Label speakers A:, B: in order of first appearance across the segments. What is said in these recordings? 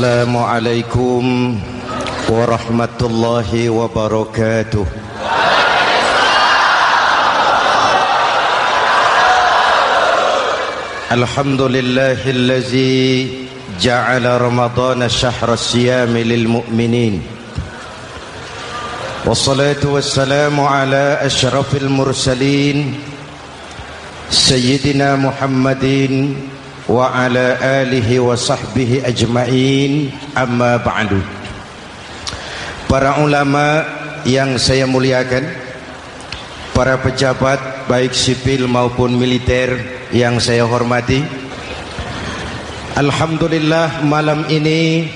A: Assalamualaikum warahmatullahi wabarakatuh. Alhamdulillahillazi ja'ala Ramadhana syahra siyami lil mu'minin. Wassalatu wassalamu ala asyrafil mursalin Sayyidina Muhammadin wa ala alihi wa sahbihi ajma'in, amma ba'du. Para ulama yang saya muliakan, para pejabat baik sipil maupun militer yang saya hormati, alhamdulillah malam ini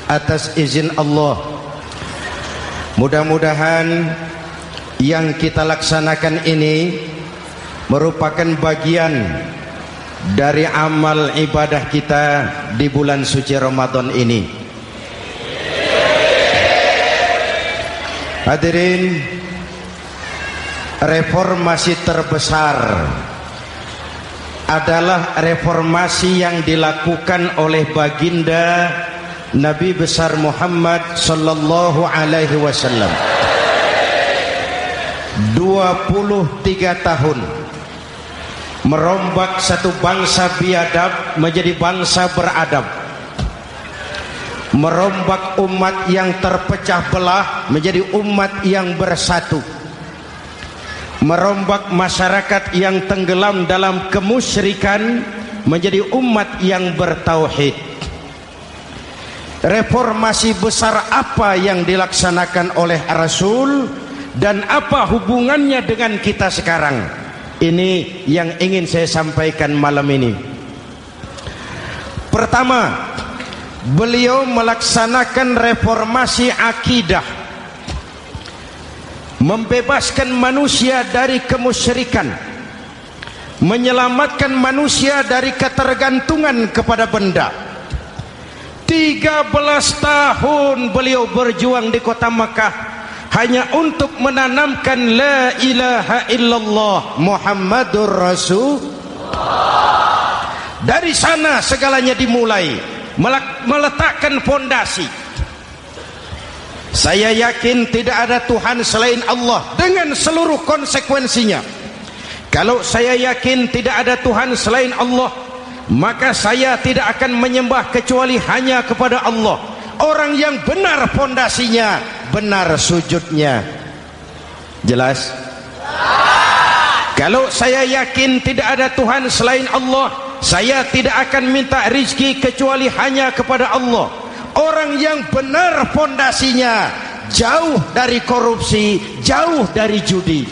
A: atas izin Allah, mudah-mudahan yang kita laksanakan ini merupakan bagian dari amal ibadah kita di bulan suci Ramadan ini. Hadirin, reformasi terbesar adalah reformasi yang dilakukan oleh baginda Nabi besar Muhammad sallallahu alaihi wasallam. 23 tahun merombak satu bangsa biadab menjadi bangsa beradab, merombak umat yang terpecah belah menjadi umat yang bersatu, merombak masyarakat yang tenggelam dalam kemusyrikan menjadi umat yang bertauhid. Reformasi besar apa yang dilaksanakan oleh Rasul dan apa hubungannya dengan kita sekarang? Ini yang ingin saya sampaikan malam ini. Pertama, beliau melaksanakan reformasi akidah, membebaskan manusia dari kemusyrikan, menyelamatkan manusia dari ketergantungan kepada benda. 13 tahun beliau berjuang di kota Makkah hanya untuk menanamkan la ilaha illallah Muhammadur Rasulullah. Dari sana segalanya dimulai, meletakkan fondasi. Saya yakin tidak ada Tuhan selain Allah dengan seluruh konsekuensinya. Kalau saya yakin tidak ada Tuhan selain Allah, maka saya tidak akan menyembah kecuali hanya kepada Allah. Orang yang benar fondasinya, benar sujudnya. Jelas? Kalau saya yakin tidak ada Tuhan selain Allah, saya tidak akan minta rizki kecuali hanya kepada Allah. Orang yang benar fondasinya, jauh dari korupsi, jauh dari judi.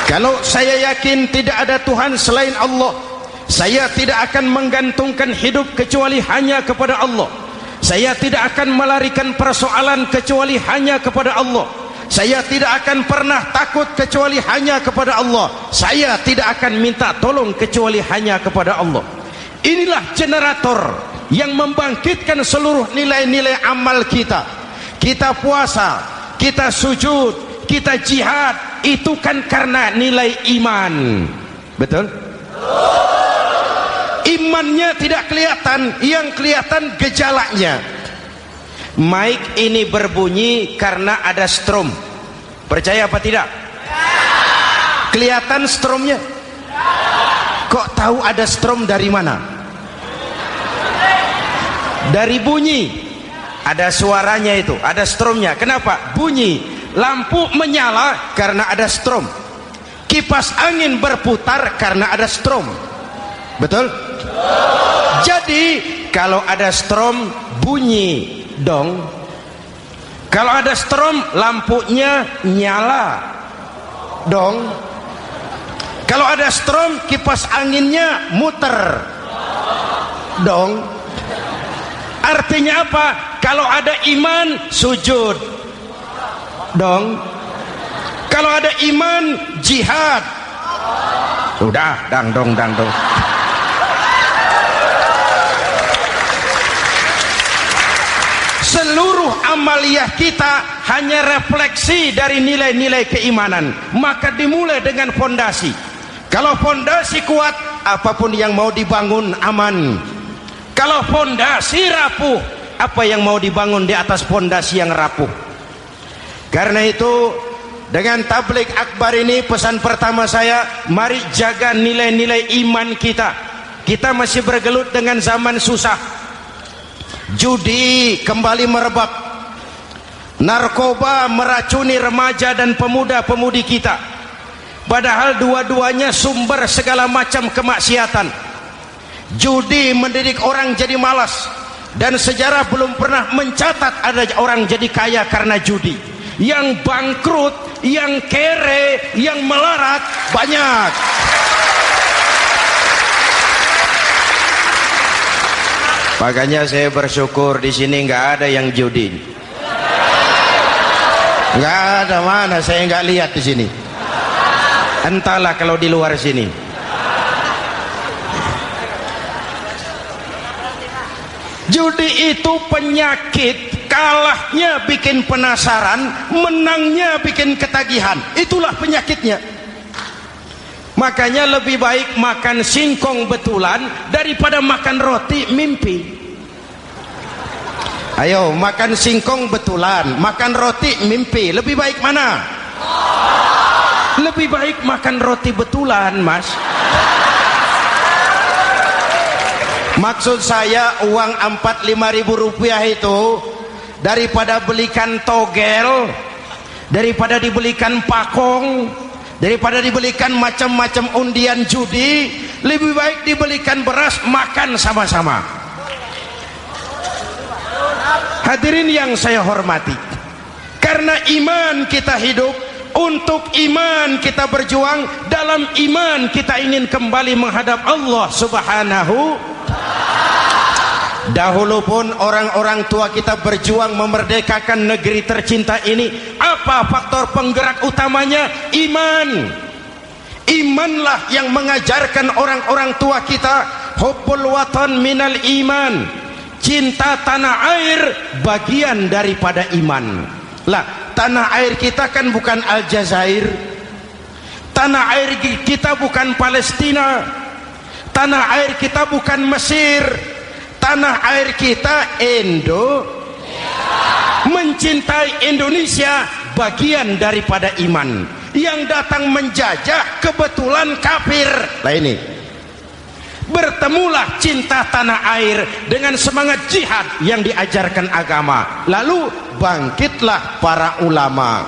A: Kalau saya yakin tidak ada Tuhan selain Allah, saya tidak akan menggantungkan hidup kecuali hanya kepada Allah. Saya tidak akan melarikan persoalan kecuali hanya kepada Allah. Saya tidak akan pernah takut kecuali hanya kepada Allah. Saya tidak akan minta tolong kecuali hanya kepada Allah. Inilah generator yang membangkitkan seluruh nilai-nilai amal kita. Kita puasa, kita sujud, kita jihad, itu kan karena nilai iman. Betul? Imannya tidak kelihatan, yang kelihatan gejalanya. Mic ini berbunyi karena ada strom. Percaya apa tidak? Kelihatan stromnya? Kok tahu ada strom dari mana? Dari bunyi. Ada suaranya itu, ada stromnya. Kenapa? Bunyi. Lampu menyala karena ada strom. Kipas angin berputar karena ada strom. Betul? Jadi kalau ada strom bunyi dong. Kalau ada strom lampunya nyala dong. Kalau ada strom kipas anginnya muter dong. Artinya apa? Kalau ada iman sujud dong. Kalau ada iman jihad. Udah dangdong. Seluruh amaliyah kita hanya refleksi dari nilai-nilai keimanan. Maka dimulai dengan fondasi. Kalau fondasi kuat, apapun yang mau dibangun aman. Kalau fondasi rapuh, apa yang mau dibangun di atas fondasi yang rapuh. Karena itu, dengan tabligh akbar ini, pesan pertama saya, mari jaga nilai-nilai iman kita. Kita masih bergelut dengan zaman susah. Judi kembali merebak, narkoba meracuni remaja dan pemuda-pemudi kita, padahal dua-duanya sumber segala macam kemaksiatan. Judi mendidik orang jadi malas, dan sejarah belum pernah mencatat ada orang jadi kaya karena judi. Yang bangkrut, yang kere, yang melarat banyak. Makanya saya bersyukur di sini nggak ada yang judi. Nggak ada, mana saya nggak lihat di sini. Entahlah kalau di luar sini. Judi itu penyakit, kalahnya bikin penasaran, menangnya bikin ketagihan. Itulah penyakitnya. Makanya lebih baik makan singkong betulan daripada makan roti mimpi. Ayo, makan singkong betulan, makan roti mimpi, lebih baik mana? Lebih baik makan roti betulan, Mas. Maksud saya, uang 4-5 ribu rupiah itu daripada belikan togel, daripada dibelikan pakong, daripada dibelikan macam-macam undian judi, lebih baik dibelikan beras, makan sama-sama. Hadirin yang saya hormati, karena iman kita hidup, untuk iman kita berjuang, dalam iman kita ingin kembali menghadap Allah Subhanahu. Dahulu pun orang-orang tua kita berjuang memerdekakan negeri tercinta ini. Apa faktor penggerak utamanya? Iman. Imanlah yang mengajarkan orang-orang tua kita, hubbul watan minal iman. Cinta tanah air bagian daripada iman. Lah, tanah air kita kan bukan Aljazair. Tanah air kita bukan Palestina. Tanah air kita bukan Mesir. Tanah air kita mencintai Indonesia bagian daripada iman. Yang datang menjajah kebetulan kafir. Lah ini, bertemulah cinta tanah air dengan semangat jihad yang diajarkan agama. Lalu bangkitlah para ulama,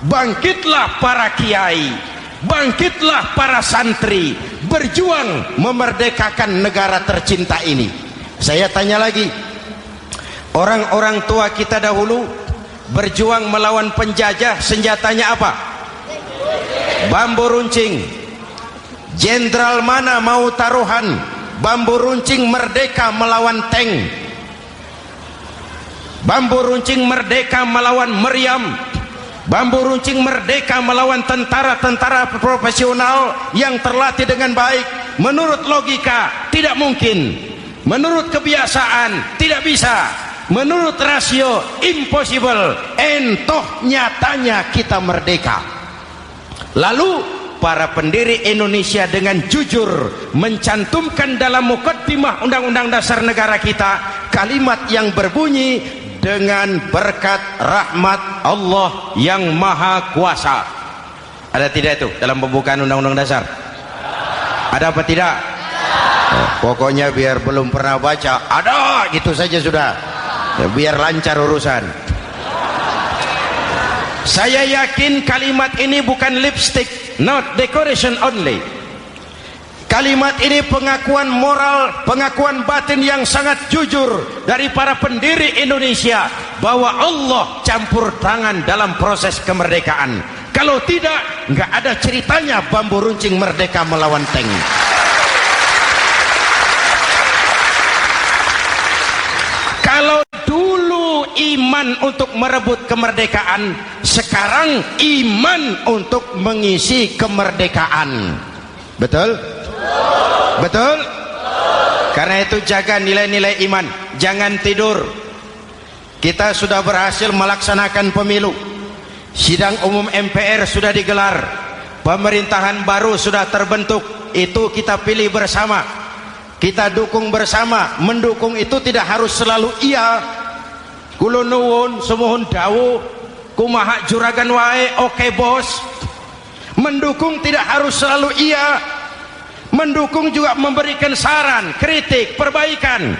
A: bangkitlah para kiai, bangkitlah para santri, berjuang memerdekakan negara tercinta ini. Saya tanya lagi, orang-orang tua kita dahulu berjuang melawan penjajah, senjatanya apa? Bambu runcing. Jenderal mana mau taruhan? Bambu runcing merdeka melawan tank. Bambu runcing merdeka melawan meriam. Bambu runcing merdeka melawan tentara-tentara profesional yang terlatih dengan baik. Menurut logika tidak mungkin. Menurut kebiasaan tidak bisa. Menurut rasio impossible. Entoh nyatanya kita merdeka. Lalu para pendiri Indonesia dengan jujur mencantumkan dalam mukaddimah Undang-Undang Dasar Negara kita kalimat yang berbunyi, dengan berkat rahmat Allah yang Maha Kuasa. Ada tidak itu dalam pembukaan Undang-Undang Dasar? Ada apa tidak? Pokoknya biar belum pernah baca, ada gitu saja sudah, ya, biar lancar urusan. Saya yakin kalimat ini bukan lipstick, not decoration only. Kalimat ini pengakuan moral, pengakuan batin yang sangat jujur dari para pendiri Indonesia bahwa Allah campur tangan dalam proses kemerdekaan. Kalau tidak, nggak ada ceritanya bambu runcing merdeka melawan tank. Kalau dulu iman untuk merebut kemerdekaan, sekarang iman untuk mengisi kemerdekaan. Betul? Betul? Karena itu jaga nilai-nilai iman, jangan tidur. Kita sudah berhasil melaksanakan pemilu. Sidang umum MPR sudah digelar. pemerintahan baru sudah terbentuk, itu kita pilih bersama, kita dukung bersama. Mendukung itu tidak harus selalu iya, kula nuwun semohon dawuh kumaha juragan wae oke bos. Mendukung tidak harus selalu iya, mendukung juga memberikan saran, kritik, perbaikan.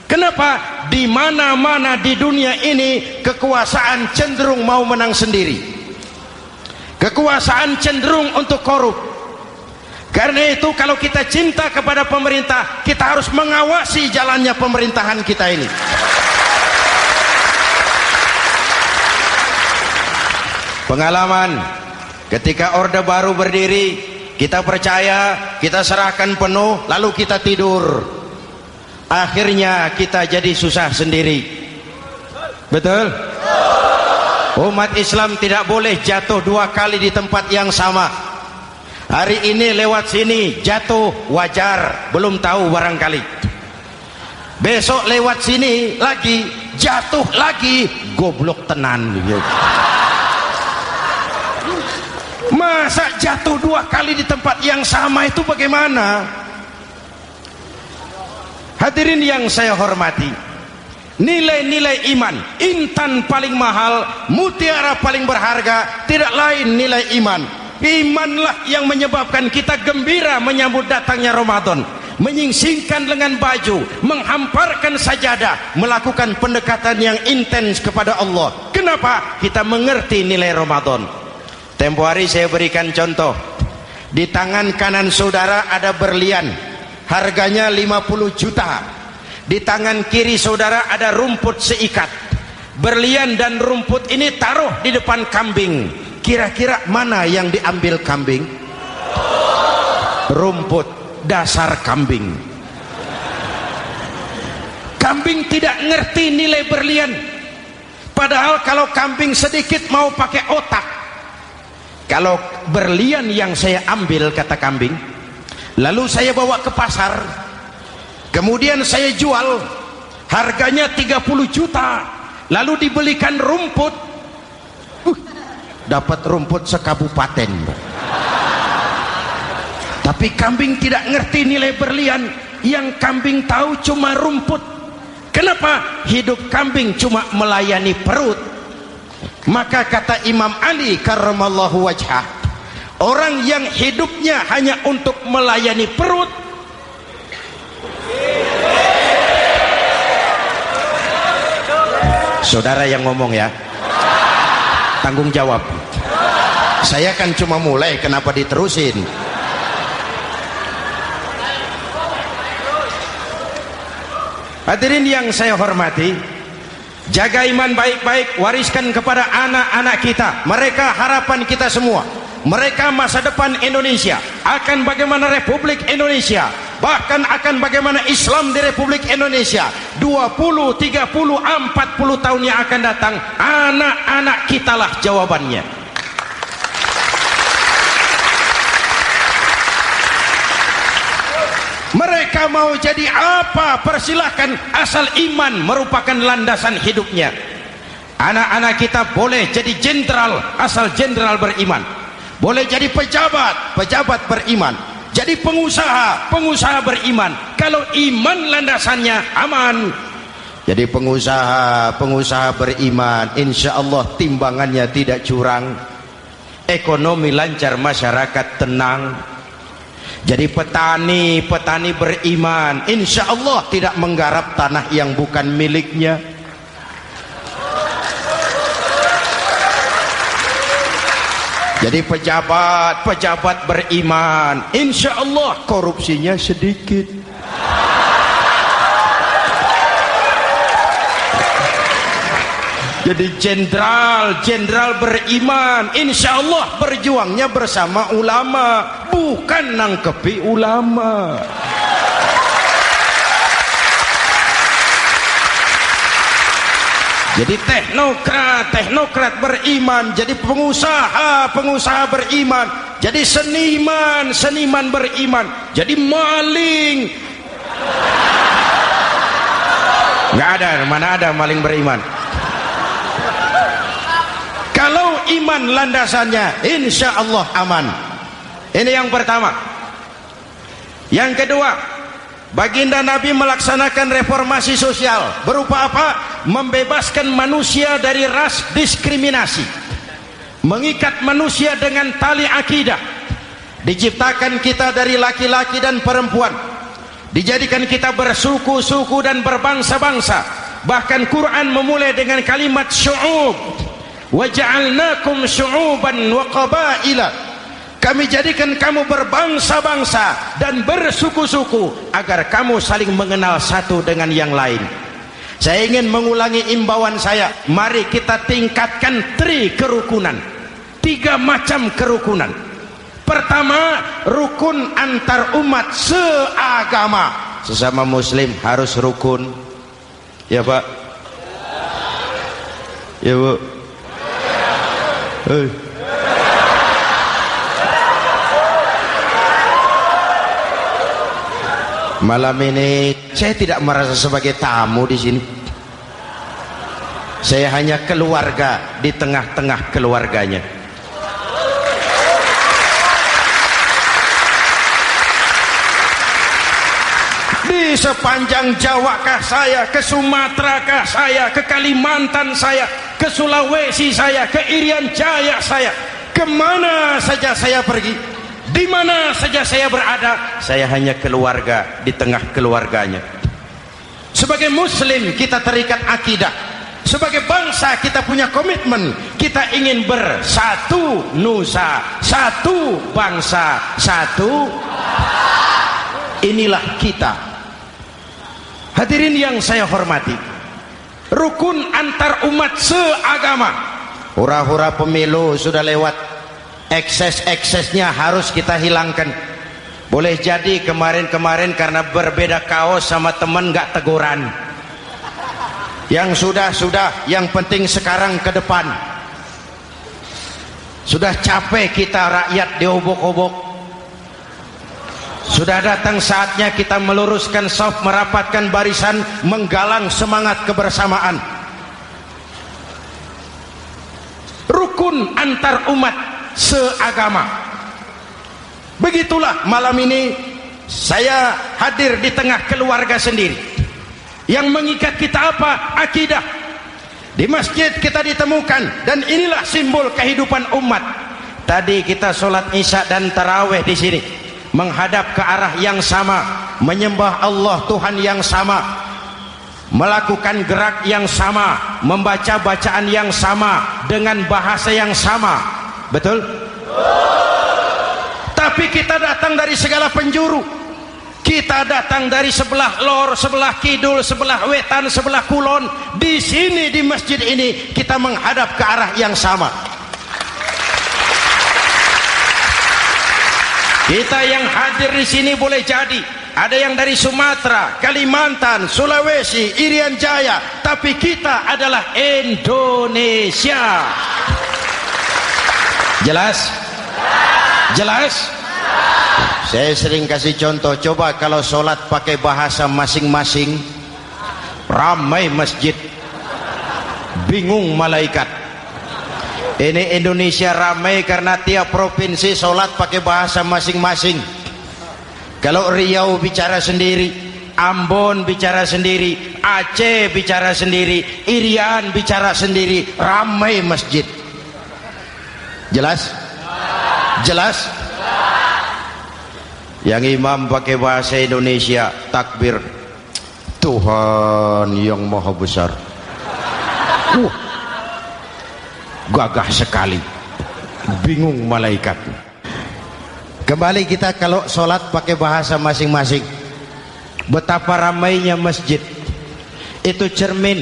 A: Kenapa? Di mana-mana di dunia ini kekuasaan cenderung mau menang sendiri, kekuasaan cenderung untuk korup. Karena itu kalau kita cinta kepada pemerintah, kita harus mengawasi jalannya pemerintahan kita ini. Pengalaman ketika Orde Baru berdiri, kita percaya, kita serahkan penuh, lalu kita tidur. Akhirnya kita jadi susah sendiri. Betul? Umat Islam tidak boleh jatuh dua kali di tempat yang sama. Hari ini lewat sini jatuh wajar, belum tahu barangkali. Besok lewat sini lagi jatuh lagi, goblok tenan. Masa jatuh dua kali di tempat yang sama itu bagaimana? Hadirin yang saya hormati, nilai-nilai iman, intan paling mahal, mutiara paling berharga, tidak lain nilai iman. Imanlah yang menyebabkan kita gembira menyambut datangnya Ramadan, menyingsingkan lengan baju, menghamparkan sajadah, melakukan pendekatan yang intens kepada Allah. Kenapa? Kita mengerti nilai Ramadan. Tempo hari saya berikan contoh. Di tangan kanan saudara ada berlian, harganya 50 juta. Di tangan kiri saudara ada rumput seikat. Berlian dan rumput ini taruh di depan kambing. Kira-kira mana yang diambil kambing? Rumput, dasar kambing. Kambing tidak ngerti nilai berlian. Padahal kalau kambing sedikit mau pakai otak. Kalau berlian yang saya ambil, kata kambing, lalu saya bawa ke pasar, kemudian saya jual, harganya 30 juta, lalu dibelikan rumput, dapat rumput sekabupaten. Tapi kambing tidak ngerti nilai berlian, yang kambing tahu cuma rumput. Kenapa? Hidup kambing cuma melayani perut. Maka kata Imam Ali karramallahu wajhah, orang yang hidupnya hanya untuk melayani perut, saudara yang ngomong ya, tanggung jawab. Saya kan cuma mulai, kenapa diterusin? Hadirin yang saya hormati, jaga iman baik-baik, wariskan kepada anak-anak kita. Mereka harapan kita semua, mereka masa depan Indonesia. Akan bagaimana Republik Indonesia, bahkan akan bagaimana Islam di Republik Indonesia 20, 30, 40 tahun yang akan datang, anak-anak kitalah jawabannya. Mereka mau jadi apa, persilahkan, asal iman merupakan landasan hidupnya. Anak-anak kita boleh jadi jenderal asal jenderal beriman, boleh jadi pejabat, pejabat beriman, jadi pengusaha, pengusaha beriman. Kalau iman landasannya aman. Jadi pengusaha, pengusaha beriman, insya Allah timbangannya tidak curang, ekonomi lancar, masyarakat tenang. Jadi petani, petani beriman, insya Allah tidak menggarap tanah yang bukan miliknya. Jadi pejabat, pejabat beriman, insya Allah korupsinya sedikit. Jadi jenderal, jenderal beriman, insya Allah berjuangnya bersama ulama, bukan nangkepi ulama. Jadi teknokrat, teknokrat beriman, jadi pengusaha, pengusaha beriman, jadi seniman, seniman beriman, jadi maling. Nggak ada, mana ada maling beriman. Kalau iman landasannya, insya Allah aman. Ini yang pertama. Yang kedua, baginda Nabi melaksanakan reformasi sosial. Berupa apa? Membebaskan manusia dari ras diskriminasi, mengikat manusia dengan tali akidah. Diciptakan kita dari laki-laki dan perempuan, dijadikan kita bersuku-suku dan berbangsa-bangsa. Bahkan Quran memulai dengan kalimat syu'ub, wa ja'alnakum syu'uban wa qabaila. Kami jadikan kamu berbangsa-bangsa dan bersuku-suku agar kamu saling mengenal satu dengan yang lain. Saya ingin mengulangi imbauan saya, mari kita tingkatkan kerukunan. 3 macam kerukunan. Pertama, rukun antar umat seagama. Sesama muslim harus rukun. Ya Pak? Ya Bu? Malam ini saya tidak merasa sebagai tamu di sini. Saya hanya keluarga di tengah-tengah keluarganya. Di sepanjang Jawa kah saya, ke Sumatera kah saya, ke Kalimantan saya, ke Sulawesi saya, ke Irian Jaya saya, kemana saja saya pergi, di mana saja saya berada, saya hanya keluarga di tengah keluarganya. Sebagai muslim kita terikat akidah. Sebagai bangsa kita punya komitmen. Kita ingin bersatu nusa, satu bangsa, satu. Inilah kita. Hadirin yang saya hormati, rukun antar umat seagama. Hura-hura pemilu sudah lewat, ekses-eksesnya harus kita hilangkan. Boleh jadi kemarin-kemarin karena berbeda kaos sama teman gak teguran. Yang sudah-sudah, yang penting sekarang ke depan. Sudah capek kita rakyat diobok-obok. Sudah datang saatnya kita meluruskan saf, merapatkan barisan, menggalang semangat kebersamaan. Rukun antar umat seagama. Begitulah malam ini saya hadir di tengah keluarga sendiri. Yang mengikat kita apa? Akidah. Di masjid kita ditemukan, dan inilah simbol kehidupan umat. Tadi kita sholat isya dan tarawih di sini, menghadap ke arah yang sama, menyembah Allah Tuhan yang sama, melakukan gerak yang sama, membaca bacaan yang sama, dengan bahasa yang sama. Betul? Tapi kita datang dari segala penjuru. Kita datang dari sebelah lor, sebelah kidul, sebelah wetan, sebelah kulon. Di sini di masjid ini kita menghadap ke arah yang sama. Kita yang hadir di sini boleh jadi ada yang dari Sumatera, Kalimantan, Sulawesi, Irian Jaya, tapi kita adalah Indonesia. Jelas? Jelas? Saya sering kasih contoh, coba kalau sholat pakai bahasa masing-masing, ramai masjid, bingung malaikat. Ini Indonesia ramai karena tiap provinsi sholat pakai bahasa masing-masing. Kalau Riau bicara sendiri, Ambon bicara sendiri, Aceh bicara sendiri, Irian bicara sendiri, ramai masjid. Jelas? Jelas? Yang imam pakai bahasa Indonesia, takbir, Tuhan yang maha besar. Gagah sekali, bingung malaikat. Kembali kita kalau sholat pakai bahasa masing-masing. Betapa ramainya masjid. Itu cermin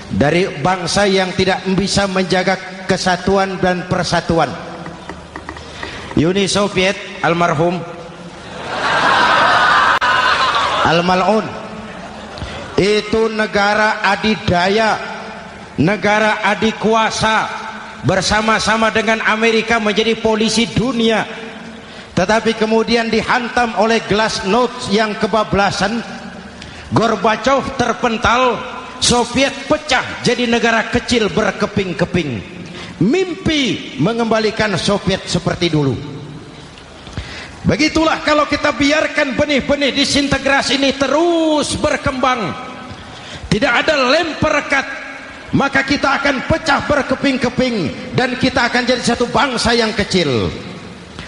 A: dari bangsa yang tidak bisa menjaga kesatuan dan persatuan. Uni Soviet almarhum Al-Mal'un itu negara adidaya, negara adikuasa, bersama-sama dengan Amerika menjadi polisi dunia. Tetapi kemudian dihantam oleh glasnost yang kebablasan, Gorbachev terpental, Soviet pecah jadi negara kecil berkeping-keping. mimpi mengembalikan Soviet seperti dulu. Begitulah kalau kita biarkan benih-benih disintegrasi ini terus berkembang, tidak ada lem perekat, maka kita akan pecah berkeping-keping dan kita akan jadi satu bangsa yang kecil.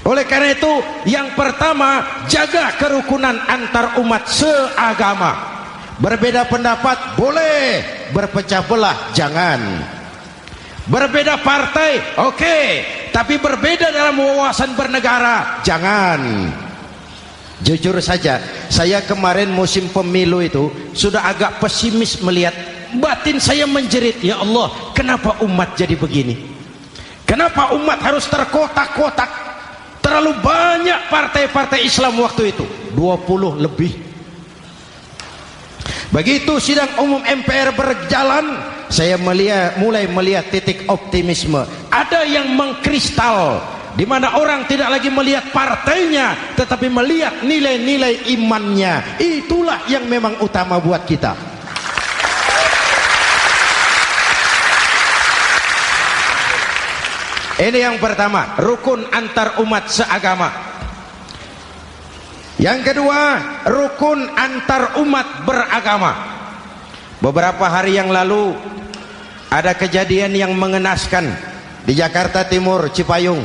A: Oleh karena itu, yang pertama, jaga kerukunan antar umat seagama. Berbeda pendapat boleh, berpecah belah jangan. Berbeda partai oke, tapi berbeda dalam wawasan bernegara jangan. Jujur saja, saya kemarin musim pemilu itu sudah agak pesimis melihat, batin saya menjerit, ya Allah, kenapa umat jadi begini? Kenapa umat harus terkotak-kotak? Terlalu banyak partai-partai Islam waktu itu, 20 lebih. Begitu sidang umum MPR berjalan, saya mulai melihat titik optimisme. Ada yang mengkristal, di mana orang tidak lagi melihat partainya, tetapi melihat nilai-nilai imannya. Itulah yang memang utama buat kita. Ini yang pertama, rukun antar umat seagama. Yang kedua, rukun antar umat beragama. Beberapa hari yang lalu ada kejadian yang mengenaskan di Jakarta Timur, Cipayung.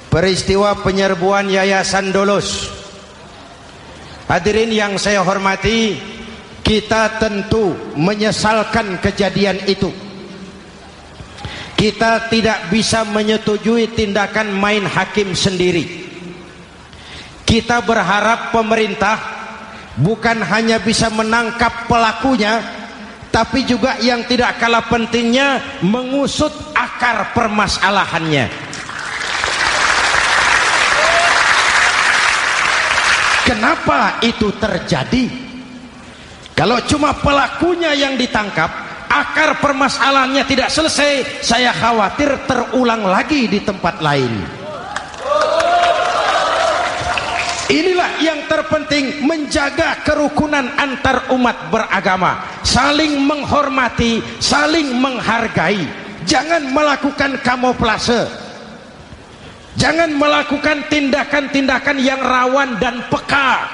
A: Peristiwa penyerbuan Yayasan Dolos. Hadirin yang saya hormati, kita tentu menyesalkan kejadian itu. Kita tidak bisa menyetujui tindakan main hakim sendiri. Kita berharap pemerintah bukan hanya bisa menangkap pelakunya, tapi juga yang tidak kalah pentingnya mengusut akar permasalahannya. Kenapa itu terjadi? Kalau cuma pelakunya yang ditangkap, akar permasalahannya tidak selesai, saya khawatir terulang lagi di tempat lain. Inilah yang terpenting, menjaga kerukunan antar umat beragama, saling menghormati, saling menghargai. Jangan melakukan kamuflase, jangan melakukan tindakan-tindakan yang rawan dan peka.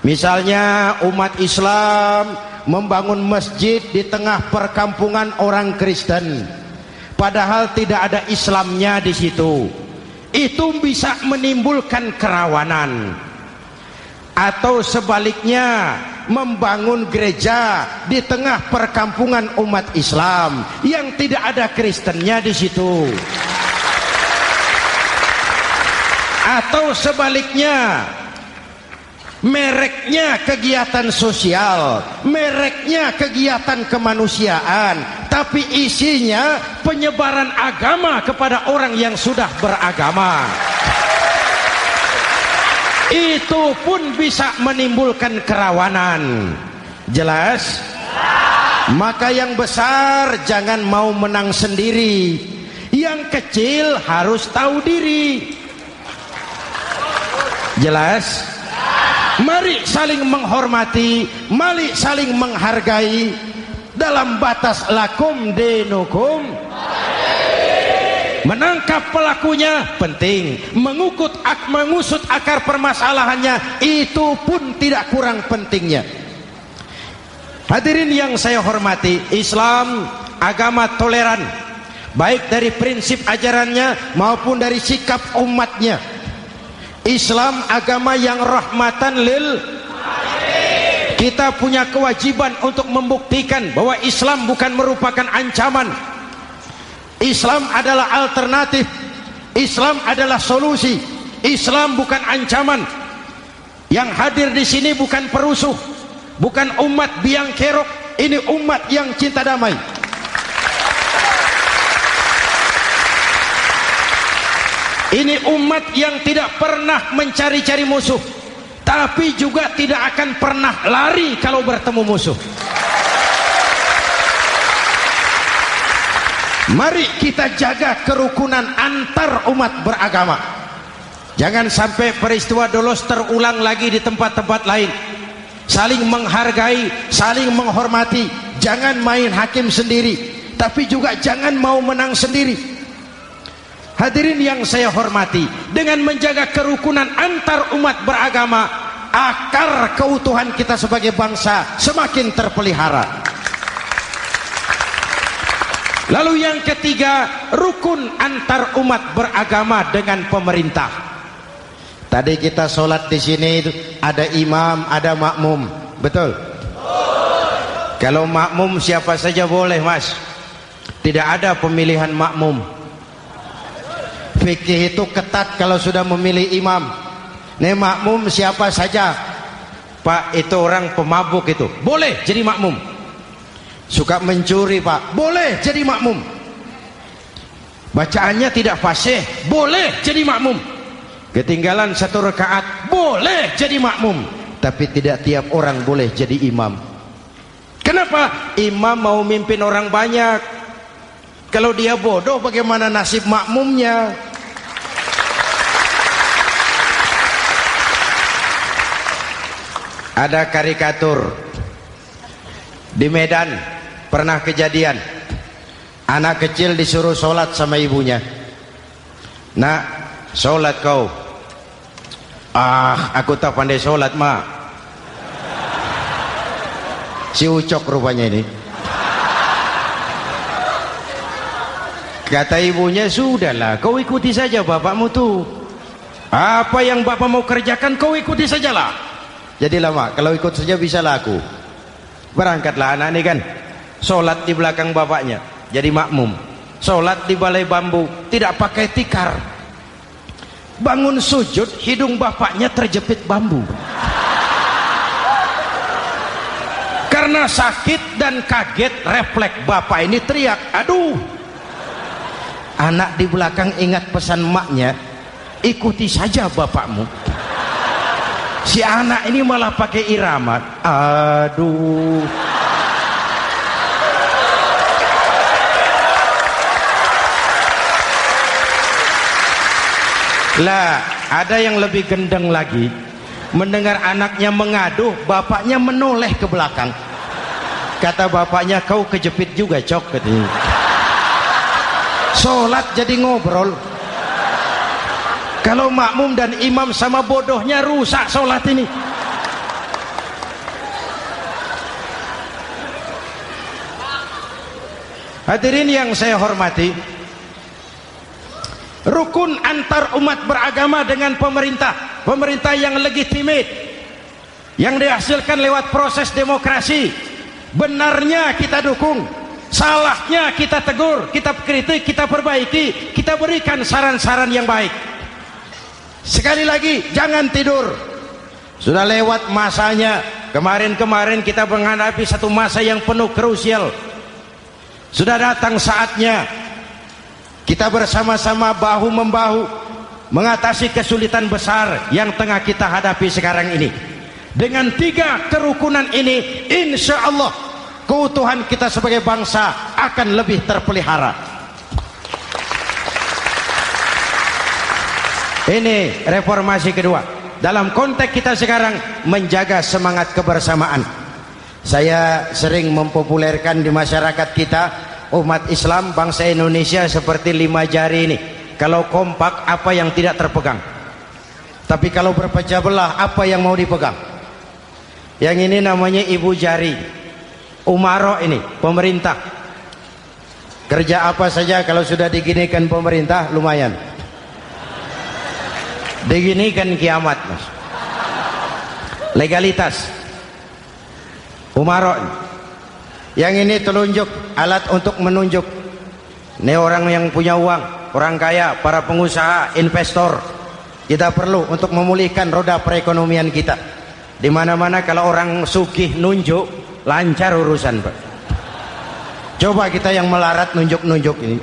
A: Misalnya umat Islam membangun masjid di tengah perkampungan orang Kristen, padahal tidak ada Islamnya di situ. Itu bisa menimbulkan kerawanan. Atau sebaliknya, membangun gereja di tengah perkampungan umat Islam yang tidak ada Kristennya di situ. Atau sebaliknya, mereknya kegiatan sosial, mereknya kegiatan kemanusiaan, tapi isinya penyebaran agama kepada orang yang sudah beragama. Itu pun bisa menimbulkan kerawanan. Jelas? Maka yang besar jangan mau menang sendiri, yang kecil harus tahu diri. Jelas? Mari saling menghormati, mari saling menghargai dalam batas lakum dinukum. Menangkap pelakunya penting, mengusut akar permasalahannya itu pun tidak kurang pentingnya. Hadirin yang saya hormati, Islam agama toleran, baik dari prinsip ajarannya maupun dari sikap umatnya. Islam agama yang rahmatan lil. Kita punya kewajiban untuk membuktikan bahwa Islam bukan merupakan ancaman. Islam adalah alternatif. Islam adalah solusi. Islam bukan ancaman. Yang hadir di sini bukan perusuh, bukan umat biang kerok. Ini umat yang cinta damai. Ini umat yang tidak pernah mencari-cari musuh, tapi juga tidak akan pernah lari kalau bertemu musuh. Mari kita jaga kerukunan antar umat beragama. Jangan sampai peristiwa Dolos terulang lagi di tempat-tempat lain. Saling menghargai, saling menghormati. Jangan main hakim sendiri. tapi juga jangan mau menang sendiri. Hadirin yang saya hormati, dengan menjaga kerukunan antar umat beragama, akar keutuhan kita sebagai bangsa semakin terpelihara. Lalu yang ketiga, rukun antar umat beragama dengan pemerintah. Tadi kita sholat di sini ada imam, ada makmum, betul? Kalau makmum siapa saja boleh, Mas. Tidak ada pemilihan makmum. Fikih itu ketat kalau sudah memilih imam. Nih makmum siapa saja. Pak, itu orang pemabuk itu, boleh jadi makmum. Suka mencuri, Pak, boleh jadi makmum. Bacaannya tidak fasih, boleh jadi makmum. Ketinggalan 1 rakaat, boleh jadi makmum. Tapi tidak tiap orang boleh jadi imam. Kenapa? Imam mau mimpin orang banyak. Kalau dia bodoh, bagaimana nasib makmumnya? Ada karikatur di Medan, pernah kejadian anak kecil disuruh sholat sama ibunya. Nak, sholat kau. Ah, aku tak pandai sholat, mak. Si Ucok rupanya ini. Kata ibunya, sudahlah, kau ikuti saja bapakmu tuh. Apa yang bapak mau kerjakan, kau ikuti sajalah. Jadilah, mak, kalau ikut saja bisa laku. Berangkatlah anak ini kan, sholat di belakang bapaknya, jadi makmum. Sholat di balai bambu, tidak pakai tikar. Bangun sujud, hidung bapaknya terjepit bambu. Karena sakit dan kaget, refleks bapak ini teriak, aduh. Anak di belakang ingat pesan maknya, ikuti saja bapakmu. Si anak ini malah pakai irama, aduh. Lah, ada yang lebih gendeng lagi. Mendengar anaknya mengaduh, bapaknya menoleh ke belakang. Kata bapaknya, kau kejepit juga, Cok, katanya. Sholat jadi ngobrol. Kalau makmum dan imam sama bodohnya, rusak sholat ini. Hadirin yang saya hormati, rukun antar umat beragama dengan pemerintah, pemerintah yang legitimate, yang dihasilkan lewat proses demokrasi. Benarnya kita dukung, salahnya kita tegur, kita kritik, kita perbaiki, kita berikan saran-saran yang baik. Sekali lagi, jangan tidur. Sudah lewat masanya. Kemarin-kemarin kita menghadapi satu masa yang penuh krusial. Sudah datang saatnya kita bersama-sama bahu-membahu mengatasi kesulitan besar yang tengah kita hadapi sekarang ini. Dengan 3 kerukunan ini, insya Allah keutuhan kita sebagai bangsa akan lebih terpelihara. Ini reformasi kedua. Dalam konteks kita sekarang, menjaga semangat kebersamaan. Saya sering mempopulerkan di masyarakat kita, umat Islam bangsa Indonesia seperti 5 jari ini. Kalau kompak, apa yang tidak terpegang? Tapi kalau berpecah belah, apa yang mau dipegang? Yang ini namanya ibu jari. Umaro ini, pemerintah. Kerja apa saja kalau sudah diginikan pemerintah, lumayan. Diginikan kiamat, Mas. Legalitas. Umaro. Yang ini telunjuk, alat untuk menunjuk. Ini orang yang punya uang, orang kaya, para pengusaha, investor. Kita perlu untuk memulihkan roda perekonomian kita. Di mana-mana kalau orang sugih nunjuk, lancar urusan, Pak. Coba kita yang melarat nunjuk-nunjuk ini,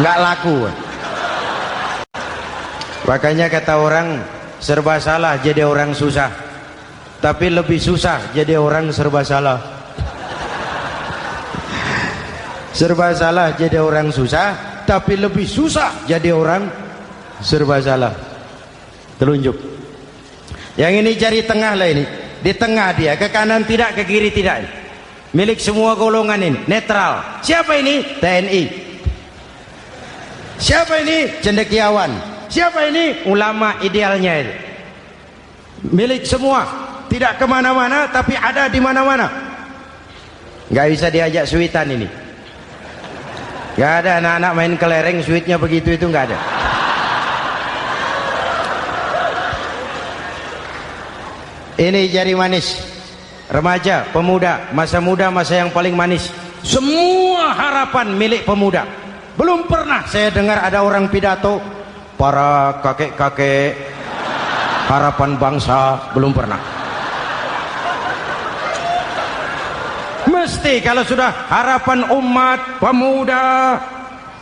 A: nggak laku, Pak. Makanya kata orang, serba salah jadi orang susah, tapi lebih susah jadi orang serba salah. Serba salah jadi orang susah, tapi lebih susah jadi orang serba salah. Telunjuk. Yang ini jari tengah lah ini, di tengah dia, ke kanan tidak, ke kiri tidak. milik semua golongan ini, netral. Siapa ini? TNI. Siapa ini? Cendekiawan. Siapa ini? Ulama idealnya itu. Milik semua, tidak kemana-mana tapi ada di mana-mana. Nggak bisa diajak suitan ini. Nggak ada anak-anak main kelereng suitnya begitu, itu nggak ada. Ini jari manis remaja, pemuda, masa muda, masa yang paling manis. Semua harapan milik pemuda. Belum pernah saya dengar ada orang pidato para kakek-kakek harapan bangsa, belum pernah. Mesti kalau sudah harapan umat, pemuda,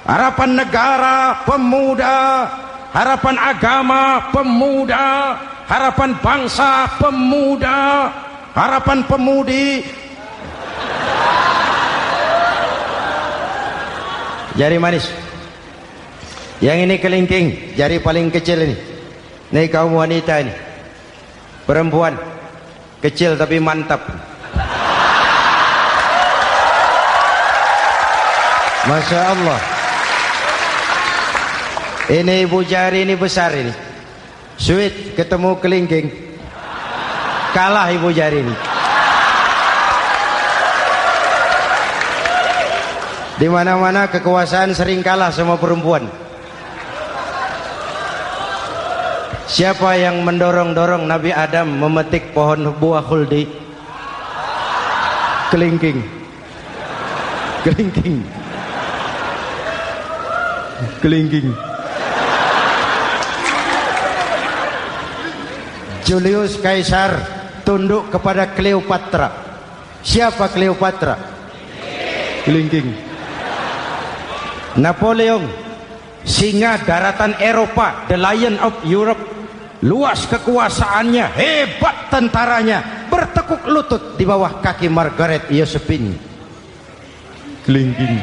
A: harapan negara, pemuda, harapan agama, pemuda, harapan bangsa, pemuda, harapan pemudi. Jari manis. Yang ini kelingking, jari paling kecil ini. Ini kaum wanita ini. Perempuan kecil tapi mantap. Masya Allah. Ini ibu jari ini besar ini. Sweet ketemu kelingking, kalah ibu jari ini. Di mana-mana kekuasaan sering kalah sama perempuan. Siapa yang mendorong-dorong Nabi Adam memetik pohon buah khuldi? Kelingking. Kelingking. Kelingking. Julius Caesar tunduk kepada Cleopatra. Siapa Cleopatra? Kelingking. Napoleon, singa daratan Eropa, the lion of Europe, luas kekuasaannya, hebat tentaranya, bertekuk lutut di bawah kaki Margaret Josephine. Kelingking.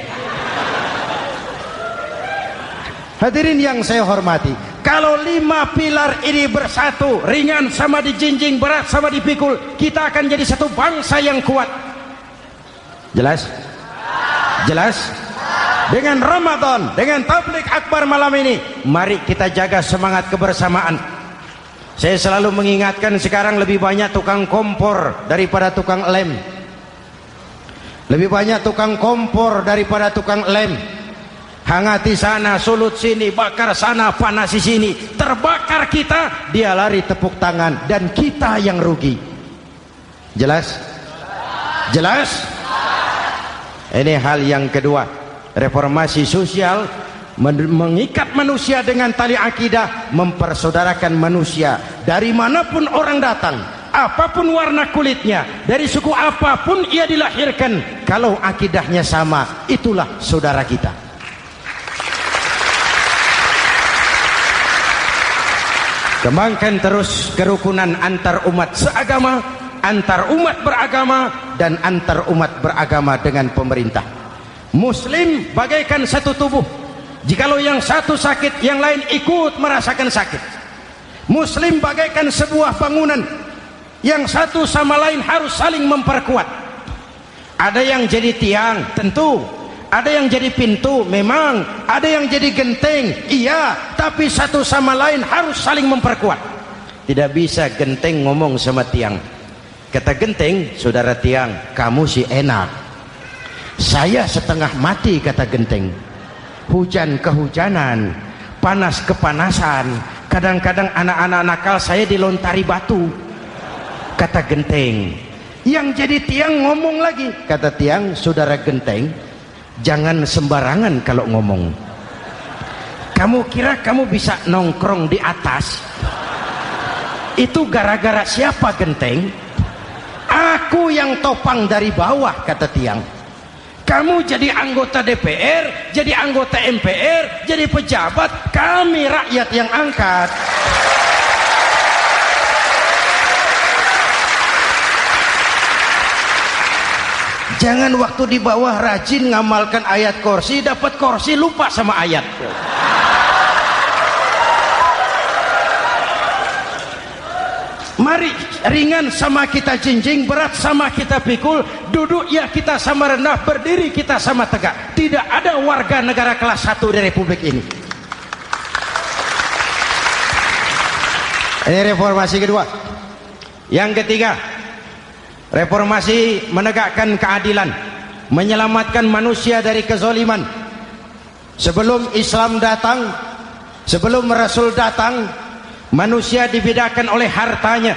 A: Hadirin yang saya hormati, kalau 5 pilar ini bersatu, ringan sama dijinjing, berat sama dipikul, kita akan jadi satu bangsa yang kuat. Jelas? Jelas? Dengan Ramadan, dengan tabligh akbar malam ini, mari kita jaga semangat kebersamaan. Saya selalu mengingatkan, sekarang lebih banyak tukang kompor daripada tukang lem. Lebih banyak tukang kompor daripada tukang lem. Hangati sana, sulut sini, bakar sana, panasi sini. Terbakar kita, dia lari tepuk tangan, dan kita yang rugi. Jelas? Jelas? Ini hal yang kedua. Reformasi sosial mengikat manusia dengan tali akidah, mempersaudarakan manusia dari manapun orang datang, apapun warna kulitnya, dari suku apapun ia dilahirkan, kalau akidahnya sama, itulah saudara kita. Kembangkan terus kerukunan antar umat seagama, antar umat beragama, dan antar umat beragama dengan pemerintah. Muslim bagaikan satu tubuh. Jikalau yang satu sakit, yang lain ikut merasakan sakit. Muslim bagaikan sebuah bangunan, yang satu sama lain harus saling memperkuat. Ada yang jadi tiang, tentu. Ada yang jadi pintu, memang. Ada yang jadi genteng, iya. Tapi satu sama lain harus saling memperkuat. Tidak bisa genteng ngomong sama tiang. Kata genteng, saudara tiang, kamu sih enak. Saya setengah mati, kata genteng. Hujan kehujanan, panas kepanasan, kadang-kadang anak-anak nakal saya dilontari batu, kata genteng. Yang jadi tiang ngomong lagi, kata tiang, saudara genteng, jangan sembarangan kalau ngomong. Kamu kira kamu bisa nongkrong di atas? Itu gara-gara siapa, genteng? Aku yang topang dari bawah, kata tiang. Kamu jadi anggota DPR, jadi anggota MPR, jadi pejabat, kami rakyat yang angkat. Jangan waktu di bawah rajin ngamalkan ayat kursi, dapat kursi lupa sama ayat. Mari ringan sama kita jinjing, berat sama kita pikul, duduk ya kita sama rendah, berdiri kita sama tegak. Tidak ada warga negara kelas 1 di Republik ini. Ini reformasi kedua. Yang ketiga, reformasi menegakkan keadilan, menyelamatkan manusia dari kezaliman. Sebelum Islam datang, sebelum Rasul datang, manusia dibedakan oleh hartanya,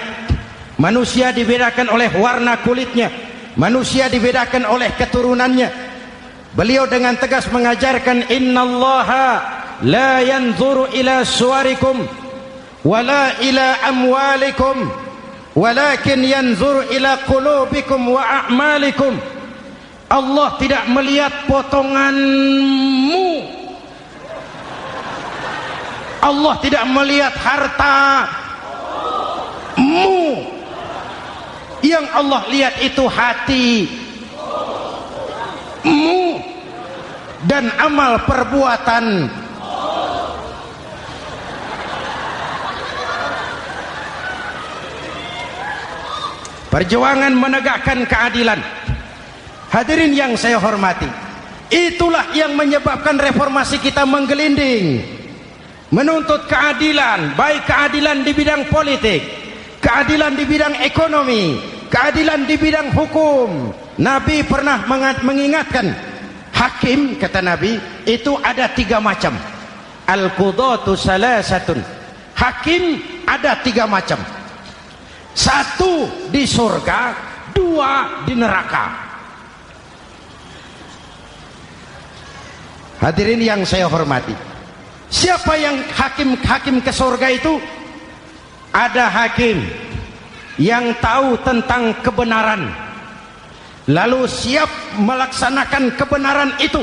A: manusia dibedakan oleh warna kulitnya, manusia dibedakan oleh keturunannya. Beliau dengan tegas mengajarkan, innallaha la yanzuru ila suwarikum wala ila amwalikum walakin yanzuru ila qulubikum wa a'malikum. Allah tidak melihat potonganmu, Allah tidak melihat hartamu. Yang Allah lihat itu hatimu dan amal perbuatan. Perjuangan menegakkan keadilan. Hadirin yang saya hormati, itulah yang menyebabkan reformasi kita menggelinding, menuntut keadilan, baik keadilan di bidang politik, keadilan di bidang ekonomi, keadilan di bidang hukum. Nabi pernah mengingatkan, hakim, kata Nabi, itu ada 3 macam. Al-qudatu salasatun. Hakim ada 3 macam. 1 di surga, 2 di neraka. Hadirin yang saya hormati, siapa yang hakim ke surga itu? Ada hakim yang tahu tentang kebenaran, lalu siap melaksanakan kebenaran itu,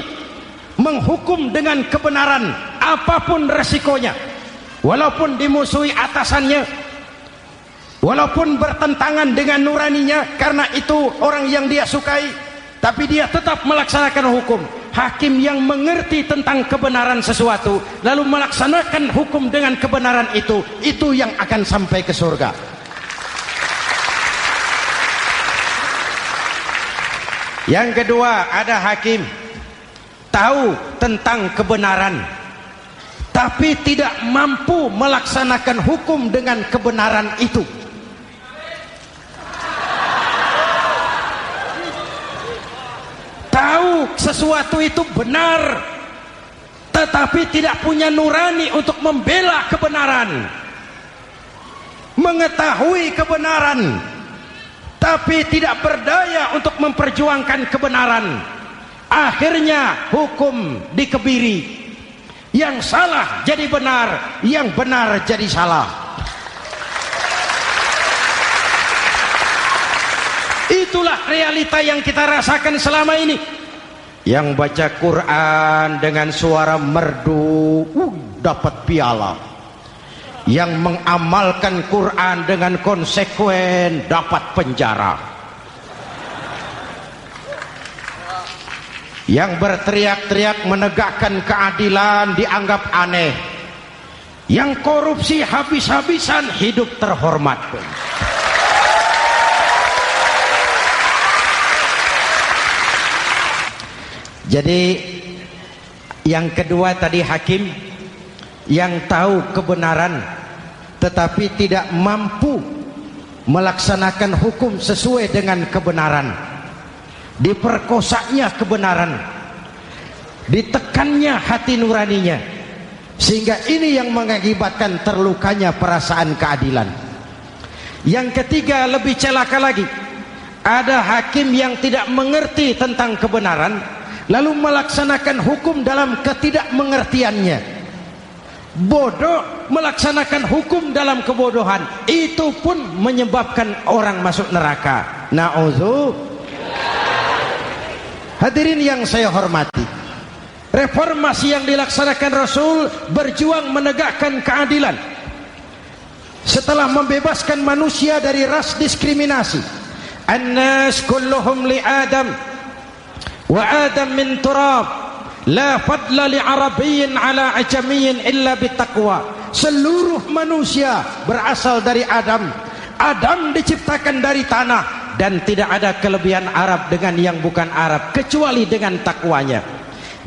A: menghukum dengan kebenaran apapun resikonya, walaupun dimusuhi atasannya, walaupun bertentangan dengan nuraninya, karena itu orang yang dia sukai, tapi dia tetap melaksanakan hukum. Hakim yang mengerti tentang kebenaran sesuatu lalu melaksanakan hukum dengan kebenaran itu yang akan sampai ke surga. Yang kedua, ada hakim tahu tentang kebenaran tapi tidak mampu melaksanakan hukum dengan kebenaran itu. Tahu sesuatu itu benar tetapi tidak punya nurani untuk membela kebenaran, mengetahui kebenaran tapi tidak berdaya untuk memperjuangkan kebenaran. Akhirnya hukum dikebiri, yang salah jadi benar, yang benar jadi salah. Itulah realita yang kita rasakan selama ini. Yang baca Quran dengan suara merdu dapat piala, yang mengamalkan Quran dengan konsekuen dapat penjara, yang berteriak-teriak menegakkan keadilan dianggap aneh, yang korupsi habis-habisan hidup terhormat. Jadi yang kedua tadi hakim yang tahu kebenaran tetapi tidak mampu melaksanakan hukum sesuai dengan kebenaran, diperkosanya kebenaran, ditekannya hati nuraninya, sehingga ini yang mengakibatkan terlukanya perasaan keadilan. Yang ketiga lebih celaka lagi, ada hakim yang tidak mengerti tentang kebenaran lalu melaksanakan hukum dalam ketidakmengertiannya, bodoh melaksanakan hukum dalam kebodohan. Itu pun menyebabkan orang masuk neraka. Na'udzubillah. Hadirin yang saya hormati, reformasi yang dilaksanakan Rasul berjuang menegakkan keadilan setelah membebaskan manusia dari ras diskriminasi. An-nas kulluhum li Adam wa Adam min turab, la fadla li arabiyyin ala ajamiyyin illa bitaqwa. Seluruh manusia berasal dari Adam. Adam diciptakan dari tanah, dan tidak ada kelebihan Arab dengan yang bukan Arab kecuali dengan takwanya.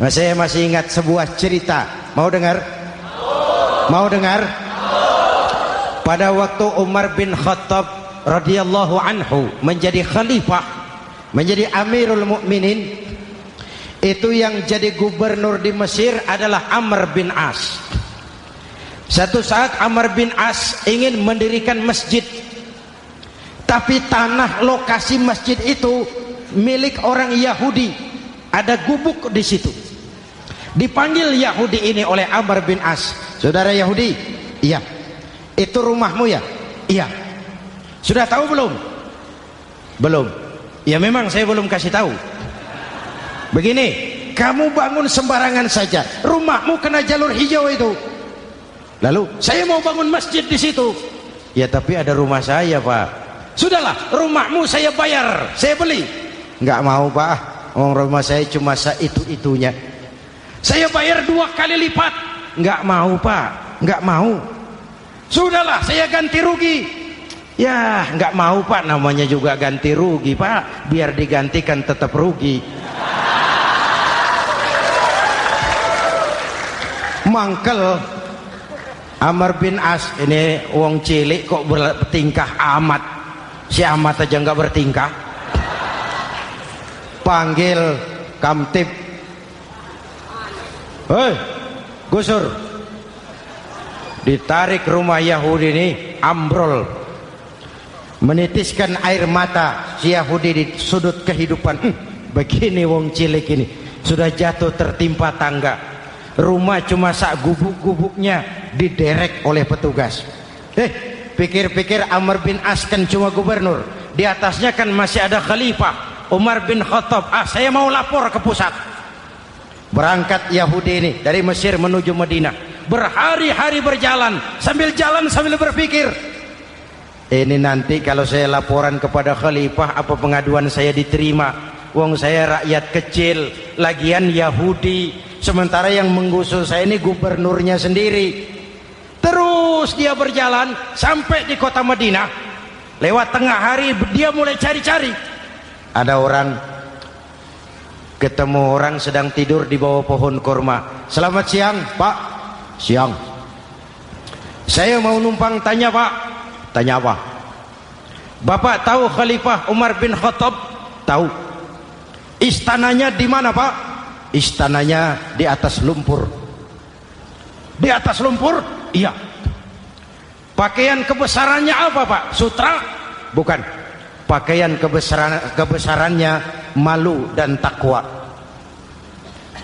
A: Nah, saya masih ingat sebuah cerita. Mau dengar? Mau dengar? Pada waktu Umar bin Khattab radhiyallahu anhu menjadi khalifah, menjadi Amirul Mukminin, itu yang jadi gubernur di Mesir adalah Amr bin As. Satu saat Amr bin As ingin mendirikan masjid, tapi tanah lokasi masjid itu milik orang Yahudi, ada gubuk di situ. Dipanggil Yahudi ini oleh Amr bin As. Saudara Yahudi, iya. Itu rumahmu ya? Iya. Sudah tahu belum? Belum. Ya memang saya belum kasih tahu. Begini, kamu bangun sembarangan saja, rumahmu kena jalur hijau itu. Lalu saya mau bangun masjid di situ. Ya tapi ada rumah saya, Pak. Sudahlah, rumahmu saya bayar, saya beli. Enggak mau, Pak. Rumah saya cuma itu-itunya. Saya bayar 2 kali lipat. Enggak mau, Pak. Enggak mau. Sudahlah, saya ganti rugi. Ya, enggak mau, Pak. Namanya juga ganti rugi, Pak. Biar digantikan tetap rugi. Mangkel Amr bin As ini wong cilik kok bertingkah amat. Si Ahmad aja nggak bertingkah. Panggil Kamtib, hei Gusur. Ditarik rumah Yahudi ini, ambrol, menitiskan air mata si Yahudi di sudut kehidupan. Begini wong cilik ini sudah jatuh tertimpa tangga, rumah cuma sak gubuk-gubuknya diderek oleh petugas. Pikir-pikir Amr bin As kan cuma gubernur, di atasnya kan masih ada khalifah Umar bin Khattab. Saya mau lapor ke pusat. Berangkat Yahudi ini dari Mesir menuju Madinah, berhari-hari berjalan sambil berpikir, ini nanti kalau saya laporan kepada khalifah, apa pengaduan saya diterima? Wong saya rakyat kecil, lagian Yahudi, sementara yang menggusur saya ini gubernurnya sendiri. Terus dia berjalan sampai di kota Madinah. Lewat tengah hari dia mulai cari-cari. Ada orang, ketemu orang sedang tidur di bawah pohon kurma. Selamat siang, Pak. Siang. Saya mau numpang tanya, Pak. Tanya apa? Bapak tahu Khalifah Umar bin Khattab? Tahu. Istananya di mana, Pak? Istananya di atas lumpur. Di atas lumpur? Iya. Pakaian kebesarannya apa, Pak? Sutra? Bukan. Pakaian kebesarannya malu dan takwa.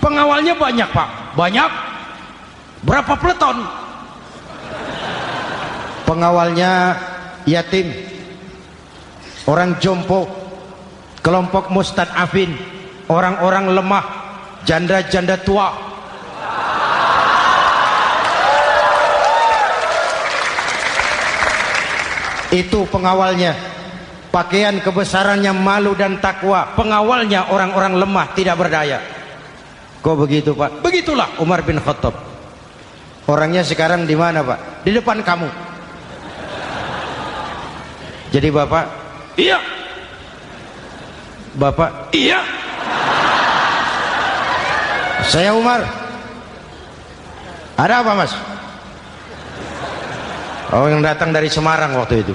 A: Pengawalnya banyak, Pak. Banyak. Berapa peleton? Pengawalnya yatim, orang jompo, kelompok mustadafin, orang-orang lemah, janda-janda tua. Itu pengawalnya. Pakaian kebesarannya malu dan takwa. Pengawalnya orang-orang lemah, tidak berdaya. Kok begitu, Pak? Begitulah Umar bin Khattab. Orangnya sekarang di mana, Pak? Di depan kamu. Jadi Bapak, iya. Bapak, iya. Saya Umar. Ada apa, Mas? Oh, yang datang dari Semarang waktu itu.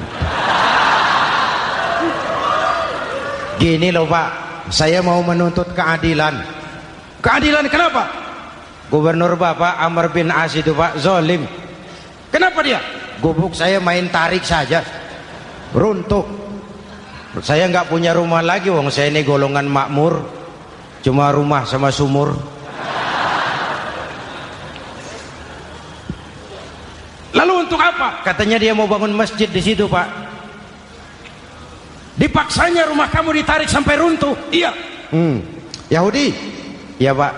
A: Gini loh, Pak, saya mau menuntut keadilan. Keadilan kenapa? Gubernur Bapak Amr bin As itu, Pak, zolim. Kenapa dia? Gubuk saya main tarik saja, runtuh. Saya nggak punya rumah lagi, wong saya ini golongan makmur, cuma rumah sama sumur. Lalu untuk apa? Katanya dia mau bangun masjid di situ, Pak. Dipaksanya rumah kamu ditarik sampai runtuh. Iya. Yahudi? Ya, Pak.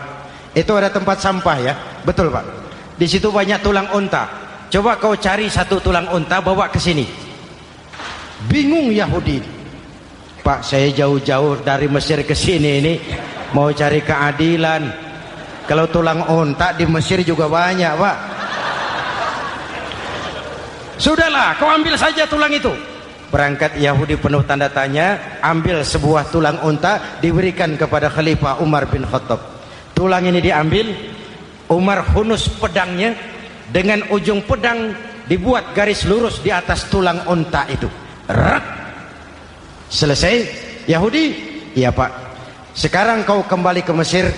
A: Itu ada tempat sampah ya. Betul, Pak. Di situ banyak tulang unta. Coba kau cari satu tulang unta bawa ke sini. Bingung Yahudi. Pak, saya jauh-jauh dari Mesir ke sini ini mau cari keadilan. Kalau tulang unta di Mesir juga banyak, Pak. Sudahlah, kau ambil saja tulang itu. Berangkat Yahudi penuh tanda tanya, ambil sebuah tulang unta, diberikan kepada Khalifah Umar bin Khattab. Tulang ini diambil, Umar hunus pedangnya, dengan ujung pedang dibuat garis lurus di atas tulang unta itu. Rat. Selesai. Yahudi, iya Pak, sekarang kau kembali ke Mesir,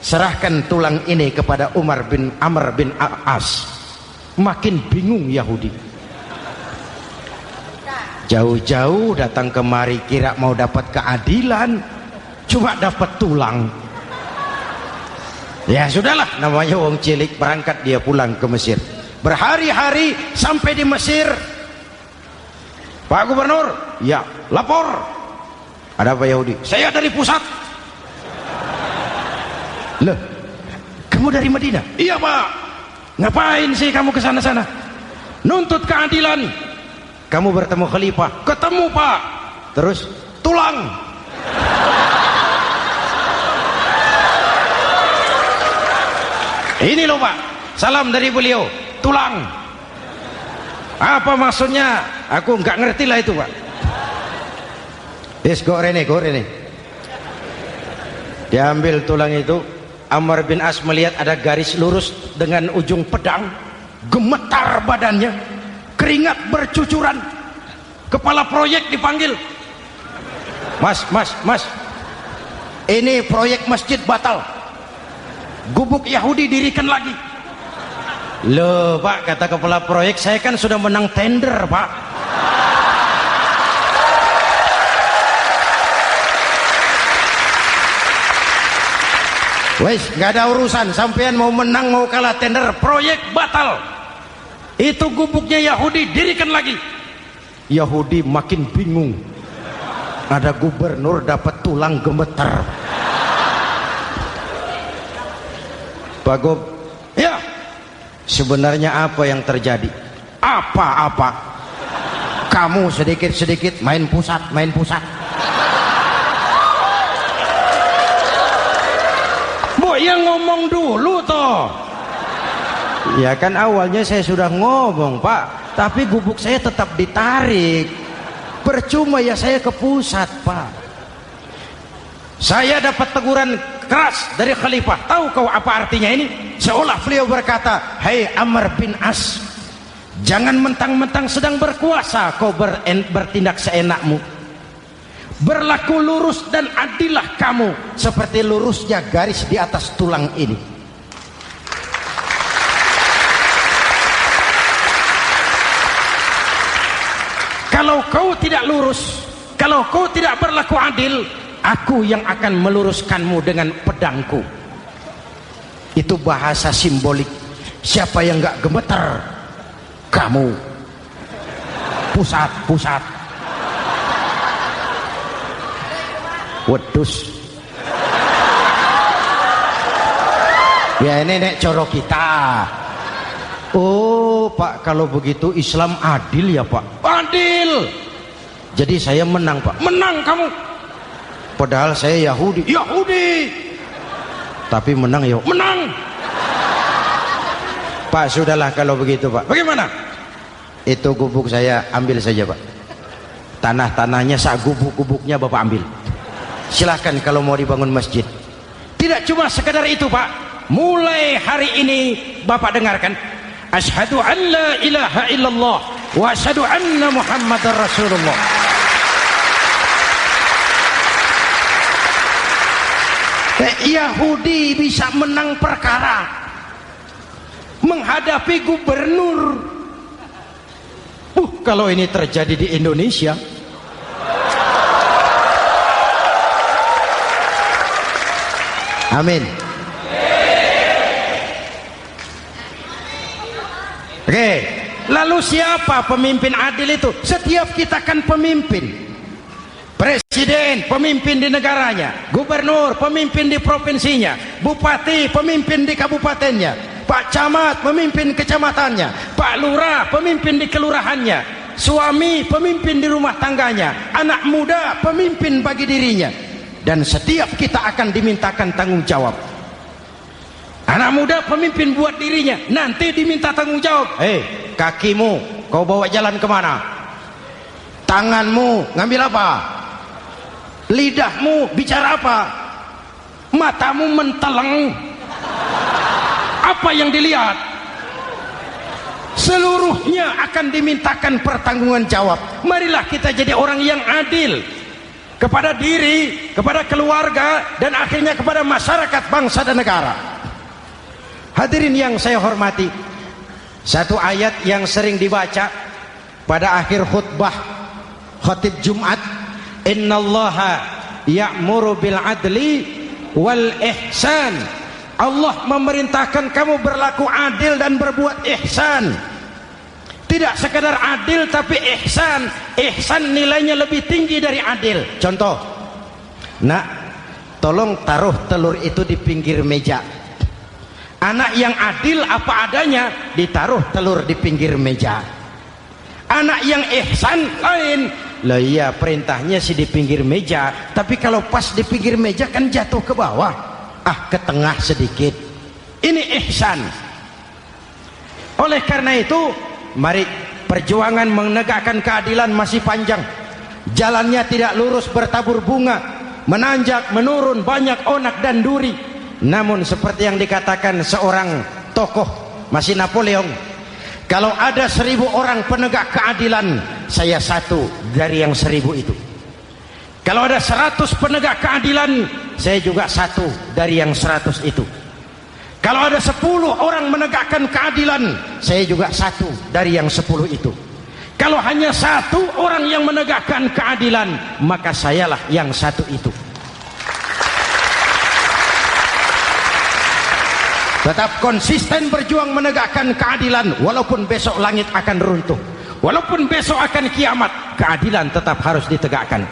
A: serahkan tulang ini kepada Umar bin Amr bin As. Makin bingung Yahudi, jauh-jauh datang kemari kira mau dapat keadilan, cuma dapat tulang. Ya sudahlah, namanya wong cilik, berangkat dia pulang ke Mesir. Berhari-hari sampai di Mesir. Pak Gubernur, ya lapor. Ada apa Yahudi? Saya dari pusat. Loh, kamu dari Madinah? Iya Pak. Ngapain sih kamu ke sana-sana? Nuntut keadilan. Kamu bertemu Khalifah? Ketemu Pak. Terus tulang. Ini loh Pak, salam dari beliau, tulang. Apa maksudnya? Aku nggak ngerti lah itu Pak. Yes, go rene. Diambil tulang itu, Amr bin As melihat ada garis lurus dengan ujung pedang, gemetar badannya, keringat bercucuran. Kepala proyek dipanggil. Mas, ini proyek masjid batal. Gubuk Yahudi dirikan lagi. Loh Pak, kata kepala proyek, saya kan sudah menang tender Pak. Wes, nggak ada urusan, sampean mau menang mau kalah tender, proyek batal. Itu gubuknya Yahudi dirikan lagi. Yahudi makin bingung. Ada gubernur dapat tulang gemeter. Pak Gob, ya, sebenarnya apa yang terjadi? Apa-apa? Kamu sedikit-sedikit main pusat. Bu, yang ngomong dulu toh. Ya kan awalnya saya sudah ngomong Pak, tapi gubuk saya tetap ditarik. Percuma ya saya ke pusat Pak. Saya dapat teguran keras dari Khalifah. Tahu kau apa artinya ini? Seolah beliau berkata, "Hai Amr bin As, jangan mentang-mentang sedang berkuasa kau bertindak seenakmu. Berlaku lurus dan adillah kamu seperti lurusnya garis di atas tulang ini." Kalau kau tidak lurus, kalau kau tidak berlaku adil, aku yang akan meluruskanmu dengan pedangku. Itu bahasa simbolik. Siapa yang gak gemeter? Kamu. Pusat. Wedus. Ya ini nek coro kita. Oh Pak, kalau begitu Islam adil ya Pak? Adil. Jadi saya menang Pak. Menang kamu. Padahal saya Yahudi. Tapi menang ya. Menang. Pak, sudahlah kalau begitu Pak. Bagaimana? Itu gubuk saya ambil saja Pak. Tanah-tanahnya sak gubuk-gubuknya Bapak ambil. Silahkan kalau mau dibangun masjid. Tidak cuma sekedar itu Pak. Mulai hari ini Bapak dengarkan. Asyhadu an la ilaha illallah wa asyhadu anna Muhammadar Rasulullah. Yahudi bisa menang perkara menghadapi gubernur. Kalau ini terjadi di Indonesia, amin. Oke, lalu siapa pemimpin adil itu? Setiap kita kan pemimpin. Presiden pemimpin di negaranya, gubernur pemimpin di provinsinya, bupati pemimpin di kabupatennya, Pak Camat pemimpin kecamatannya, Pak Lurah pemimpin di kelurahannya, suami pemimpin di rumah tangganya, anak muda pemimpin bagi dirinya. Dan setiap kita akan dimintakan tanggung jawab. Anak muda pemimpin buat dirinya, nanti diminta tanggung jawab. Kakimu kau bawa jalan kemana? Tanganmu ngambil apa? Lidahmu bicara apa? Matamu menteleng. Apa yang dilihat? Seluruhnya akan dimintakan pertanggungan jawab. Marilah kita jadi orang yang adil kepada diri, kepada keluarga, dan akhirnya kepada masyarakat, bangsa dan negara. Hadirin yang saya hormati, satu ayat yang sering dibaca pada akhir khutbah khatib Jumat, innallaha ya'muru bil adli wal ihsan. Allah memerintahkan kamu berlaku adil dan berbuat ihsan. Tidak sekadar adil tapi ihsan. Ihsan nilainya lebih tinggi dari adil. Contoh, nak, tolong taruh telur itu di pinggir meja. Anak yang adil apa adanya, ditaruh telur di pinggir meja. Anak yang ihsan lain, lah iya perintahnya sih di pinggir meja, tapi kalau pas di pinggir meja kan jatuh ke bawah, ke tengah sedikit. Ini ihsan. Oleh karena itu, mari, perjuangan menegakkan keadilan masih panjang. Jalannya tidak lurus bertabur bunga, menanjak, menurun, banyak onak dan duri. Namun seperti yang dikatakan seorang tokoh, masih Napoleon, kalau ada 1000 orang penegak keadilan, saya satu dari yang 1000 itu. Kalau ada 100 penegak keadilan, saya juga satu dari yang 100 itu. Kalau ada 10 orang menegakkan keadilan, saya juga satu dari yang 10 itu. Kalau hanya 1 orang yang menegakkan keadilan, maka sayalah yang 1 itu. Tetap konsisten berjuang menegakkan keadilan, walaupun besok langit akan runtuh, walaupun besok akan kiamat, keadilan tetap harus ditegakkan.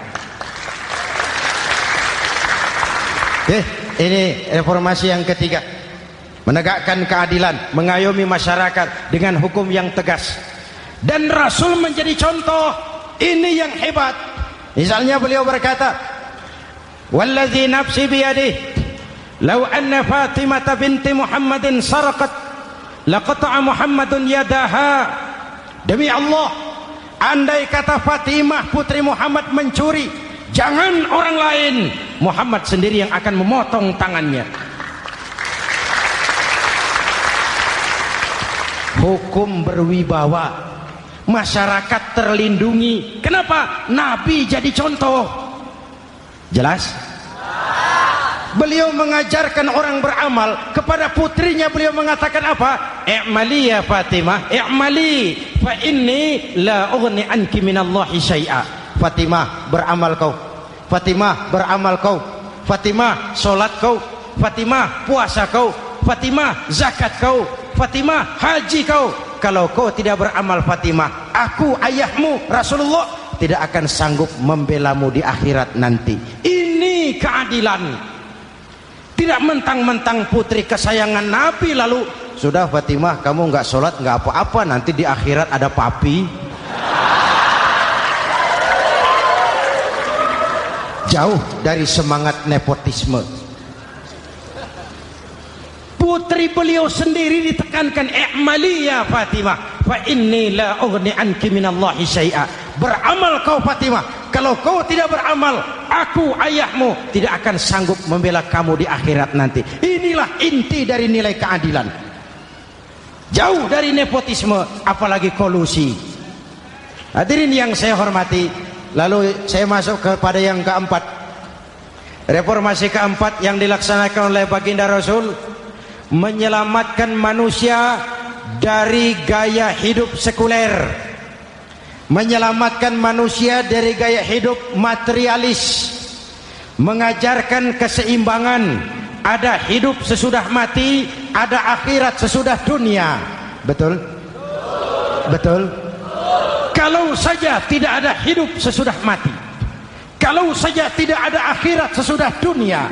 A: Ini reformasi yang ketiga, menegakkan keadilan, mengayomi masyarakat dengan hukum yang tegas. Dan Rasul menjadi contoh. Ini yang hebat. Misalnya beliau berkata, wallazi nafsi biyadih, law anna Fatimah binti Muhammadin sarqat laqata'a Muhammadun yadaha. Demi Allah, andai kata Fatimah putri Muhammad mencuri, jangan orang lain, Muhammad sendiri yang akan memotong tangannya. Hukum berwibawa, masyarakat terlindungi. Kenapa? Nabi jadi contoh. Jelas? Beliau mengajarkan orang beramal. Kepada putrinya beliau mengatakan apa? I'mali ya Fatimah, i'mali fa inni la ughni anki minallahi syai'a. Fatimah, beramal kau. Fatimah, beramal kau. Fatimah, solat kau. Fatimah, puasa kau. Fatimah, zakat kau. Fatimah, haji kau. Kalau kau tidak beramal Fatimah, aku ayahmu Rasulullah tidak akan sanggup membelamu di akhirat nanti. Ini keadilan. Tidak mentang-mentang putri kesayangan Nabi lalu sudah Fatimah kamu nggak sholat nggak apa-apa, nanti di akhirat ada papi. Jauh dari semangat nepotisme. Putri beliau sendiri ditekankan, i'mali ya Fatimah fa inni la ughni anki minallahi syai'a. Beramal kau Fatimah, kalau kau tidak beramal, aku ayahmu tidak akan sanggup membela kamu di akhirat nanti. Inilah inti dari nilai keadilan. Jauh dari nepotisme, apalagi kolusi. Hadirin yang saya hormati, lalu saya masuk kepada yang keempat. Reformasi keempat yang dilaksanakan oleh baginda Rasul, menyelamatkan manusia dari gaya hidup sekuler, menyelamatkan manusia dari gaya hidup materialis, mengajarkan keseimbangan. Ada hidup sesudah mati, ada akhirat sesudah dunia. Betul? Betul? Kalau saja tidak ada hidup sesudah mati, kalau saja tidak ada akhirat sesudah dunia,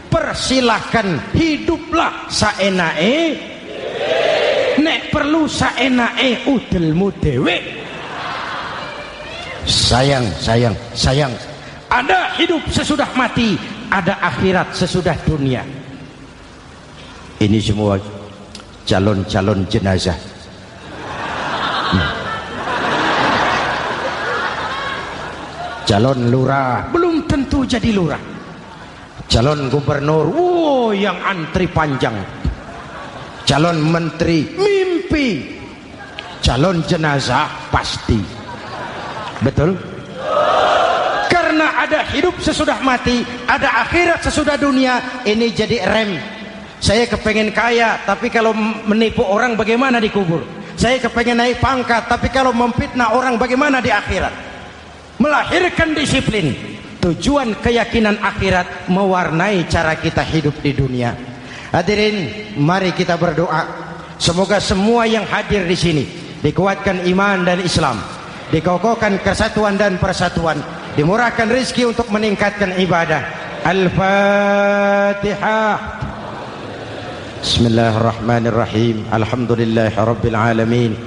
A: persilahkan hiduplah saenae, nek perlu saenae udelmu dewe. Sayang. Ada hidup sesudah mati, ada akhirat sesudah dunia. Ini semua calon-calon jenazah. calon lurah belum tentu jadi lurah, calon gubernur yang antri panjang, calon menteri mimpi, calon jenazah pasti. Betul? Karena ada hidup sesudah mati, ada akhirat sesudah dunia. Ini jadi rem. Saya kepengen kaya, tapi kalau menipu orang bagaimana dikubur? Saya kepengen naik pangkat, tapi kalau memfitnah orang bagaimana di akhirat? Melahirkan disiplin. Tujuan keyakinan akhirat mewarnai cara kita hidup di dunia. Hadirin, mari kita berdoa. Semoga semua yang hadir di sini dikuatkan iman dan Islam, dikokohkan kesatuan dan persatuan, dimurahkan rezeki untuk meningkatkan ibadah. Al-Fatihah. Bismillahirrahmanirrahim. Alhamdulillahirabbil alamin.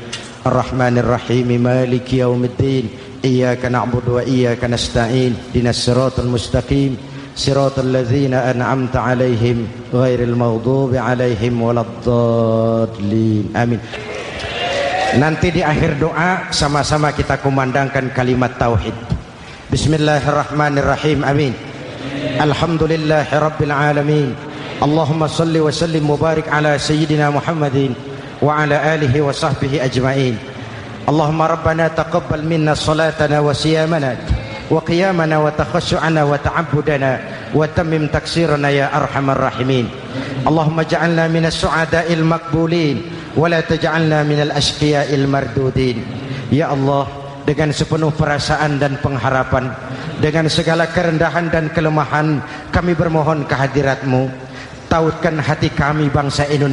A: Arrahmanirrahim. Maliki yaumiddin. Iyyaka na'budu wa iyyaka nasta'in. Ihdinas siratal mustaqim. Siratal ladzina an'amta 'alaihim ghairil maghdubi 'alaihim waladdallin. Amin. Nanti di akhir doa sama-sama kita kumandangkan kalimat tauhid. Bismillahirrahmanirrahim. Amin. Alhamdulillahirabbil alamin. Allahumma salli wa sallim mubarak ala sayyidina Muhammadin wa ala alihi wa sahbihi ajma'in. Allahumma rabbana taqabbal minna salatana wa siyamana wa qiyamana wa takhashu'ana wa ta'abbudana wa tammim taksirana ya arhamar rahimin. Allahumma ja'alna minas su'ada'il maqbulin wa la taj'alna minal ashqiya'il mardudin. Ya Allah, dengan sepenuh perasaan dan pengharapan, dengan segala kerendahan dan kelemahan, kami bermohon kehadirat-Mu. Tautkan hati kami bangsa Indonesia